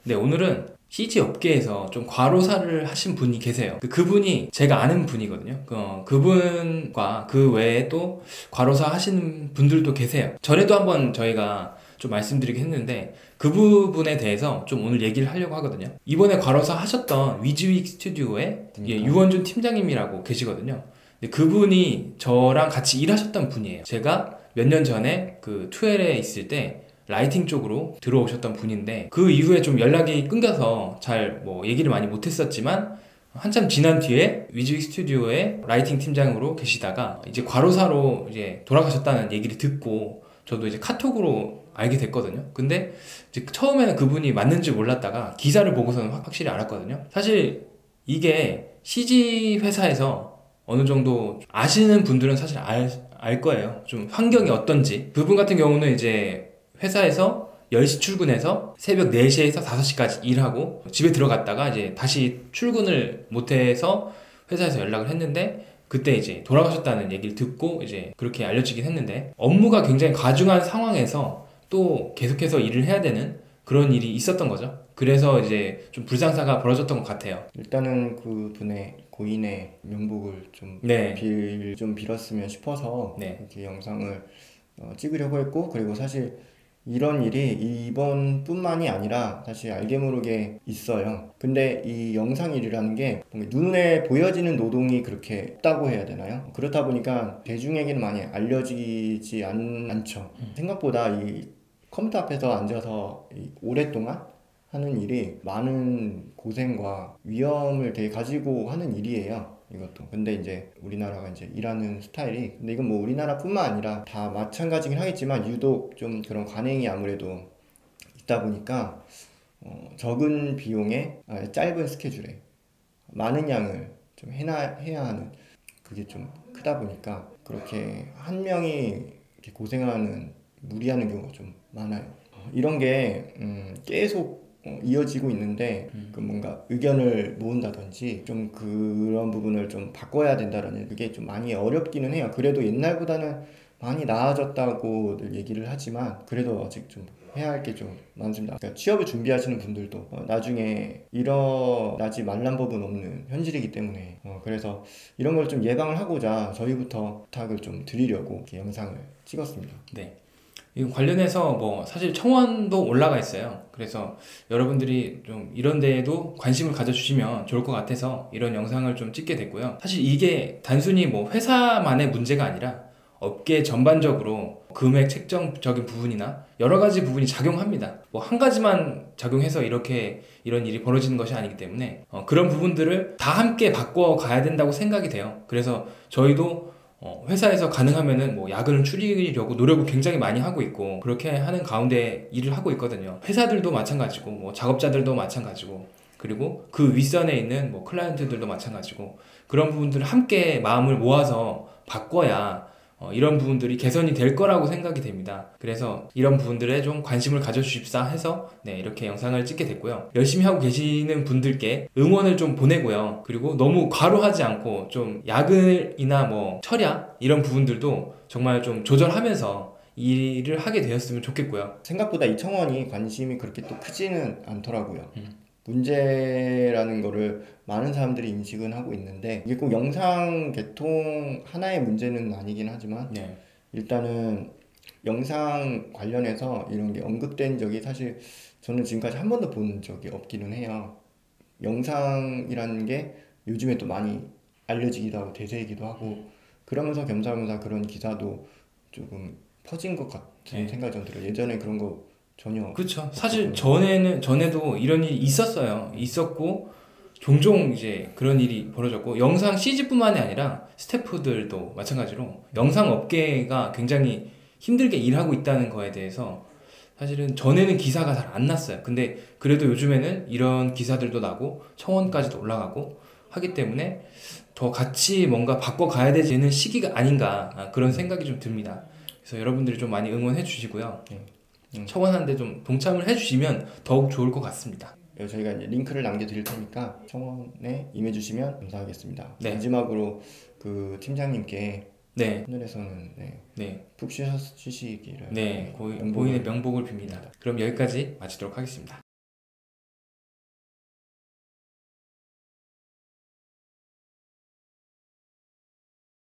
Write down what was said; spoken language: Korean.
네, 오늘은 CG 업계에서 좀 과로사를 하신 분이 계세요. 그분이 제가 아는 분이거든요. 그분과 그 외에 또 과로사 하시는 분들도 계세요. 전에도 한번 저희가 좀 말씀드리긴 했는데 그 부분에 대해서 좀 오늘 얘기를 하려고 하거든요. 이번에 과로사 하셨던 위즈윅 스튜디오의 유원준 팀장님이라고 계시거든요. 근데 그분이 저랑 같이 일하셨던 분이에요. 제가 몇 년 전에 그 투엘에 있을 때 라이팅 쪽으로 들어오셨던 분인데 그 이후에 좀 연락이 끊겨서 잘 뭐 얘기를 많이 못했었지만 한참 지난 뒤에 위즈윅 스튜디오의 라이팅 팀장으로 계시다가 이제 과로사로 이제 돌아가셨다는 얘기를 듣고 저도 이제 카톡으로 알게 됐거든요. 근데 이제 처음에는 그분이 맞는지 몰랐다가 기사를 보고서는 확실히 알았거든요. 사실 이게 CG 회사에서 어느 정도 아시는 분들은 사실 알 거예요. 좀 환경이 어떤지. 그분 같은 경우는 이제 회사에서 10시 출근해서 새벽 4시에서 5시까지 일하고 집에 들어갔다가 이제 다시 출근을 못해서 회사에서 연락을 했는데 그때 이제 돌아가셨다는 얘기를 듣고 이제 그렇게 알려지긴 했는데 업무가 굉장히 과중한 상황에서 또 계속해서 일을 해야 되는 그런 일이 있었던 거죠. 그래서 이제 좀 불상사가 벌어졌던 것 같아요. 일단은 그분의 고인의 명복을 좀, 네. 좀 빌었으면 싶어서 네. 이렇게 영상을 찍으려고 했고, 그리고 사실 이런 일이 이번뿐만이 아니라 사실 알게 모르게 있어요. 근데 이 영상 일이라는 게 뭔가 눈에 보여지는 노동이 그렇게 없다고 해야 되나요? 그렇다 보니까 대중에게는 많이 알려지지 않죠. 생각보다 이 컴퓨터 앞에서 앉아서 오랫동안 하는 일이 많은 고생과 위험을 되게 가지고 하는 일이에요. 이것도. 근데 이제 우리나라가 이제 일하는 스타일이, 근데 이건 뭐 우리나라뿐만 아니라 다 마찬가지긴 하겠지만 유독 좀 그런 관행이 아무래도 있다 보니까 적은 비용에 짧은 스케줄에 많은 양을 좀 해야 하는, 그게 좀 크다 보니까 그렇게 한 명이 이렇게 고생하는, 무리하는 경우가 좀 많아요. 이런 게 계속 이어지고 있는데 그 뭔가 의견을 모은다든지 좀 그런 부분을 좀 바꿔야 된다라는, 그게 좀 많이 어렵기는 해요. 그래도 옛날보다는 많이 나아졌다고 늘 얘기를 하지만 그래도 아직 좀 해야 할 게 좀 많습니다. 그러니까 취업을 준비하시는 분들도 나중에 일어나지 말란 법은 없는 현실이기 때문에 그래서 이런 걸 좀 예방을 하고자 저희부터 부탁을 좀 드리려고 이렇게 영상을 찍었습니다. 네. 이 관련해서 뭐 사실 청원도 올라가 있어요. 그래서 여러분들이 좀 이런 데에도 관심을 가져주시면 좋을 것 같아서 이런 영상을 좀 찍게 됐고요. 사실 이게 단순히 뭐 회사만의 문제가 아니라 업계 전반적으로 금액 책정적인 부분이나 여러 가지 부분이 작용합니다. 뭐 한 가지만 작용해서 이렇게 이런 일이 벌어지는 것이 아니기 때문에 그런 부분들을 다 함께 바꿔가야 된다고 생각이 돼요. 그래서 저희도 회사에서 가능하면은 뭐 야근을 줄이려고 노력을 굉장히 많이 하고 있고 그렇게 하는 가운데 일을 하고 있거든요. 회사들도 마찬가지고 뭐 작업자들도 마찬가지고 그리고 그 윗선에 있는 뭐 클라이언트들도 마찬가지고 그런 부분들을 함께 마음을 모아서 바꿔야 이런 부분들이 개선이 될 거라고 생각이 됩니다. 그래서 이런 부분들에 좀 관심을 가져주십사 해서 네, 이렇게 영상을 찍게 됐고요. 열심히 하고 계시는 분들께 응원을 좀 보내고요. 그리고 너무 과로하지 않고 좀 야근이나 뭐 철야 이런 부분들도 정말 좀 조절하면서 일을 하게 되었으면 좋겠고요. 생각보다 이 청원이 관심이 그렇게 또 크지는 않더라고요. 문제라는 거를 많은 사람들이 인식은 하고 있는데 이게 꼭 영상 개통 하나의 문제는 아니긴 하지만 네. 일단은 영상 관련해서 이런 게 언급된 적이 사실 저는 지금까지 한 번도 본 적이 없기는 해요. 영상이라는 게 요즘에 또 많이 알려지기도 하고 대세이기도 하고 그러면서 겸사겸사 그런 기사도 조금 퍼진 것 같은 네. 생각이 좀 들어요. 예전에 그런 거 전혀 그렇죠. 사실 없었거든요. 전에도 이런 일이 있었어요. 있었고 종종 이제 그런 일이 벌어졌고 영상 CG뿐만이 아니라 스태프들도 마찬가지로 영상 업계가 굉장히 힘들게 일하고 있다는 거에 대해서 사실은 전에는 기사가 잘 안 났어요. 근데 그래도 요즘에는 이런 기사들도 나고 청원까지도 올라가고 하기 때문에 더 같이 뭔가 바꿔가야 되는 시기가 아닌가 그런 생각이 좀 듭니다. 그래서 여러분들이 좀 많이 응원해 주시고요. 청원하는데 좀 동참을 해주시면 더욱 좋을 것 같습니다. 저희가 이제 링크를 남겨드릴 테니까 청원에 임해주시면 감사하겠습니다. 네. 마지막으로 그 팀장님께 네. 하늘에서는 네. 푹 쉬시기를 네. 명복을 고인의 명복을 빕니다. 그럼 여기까지 마치도록 하겠습니다.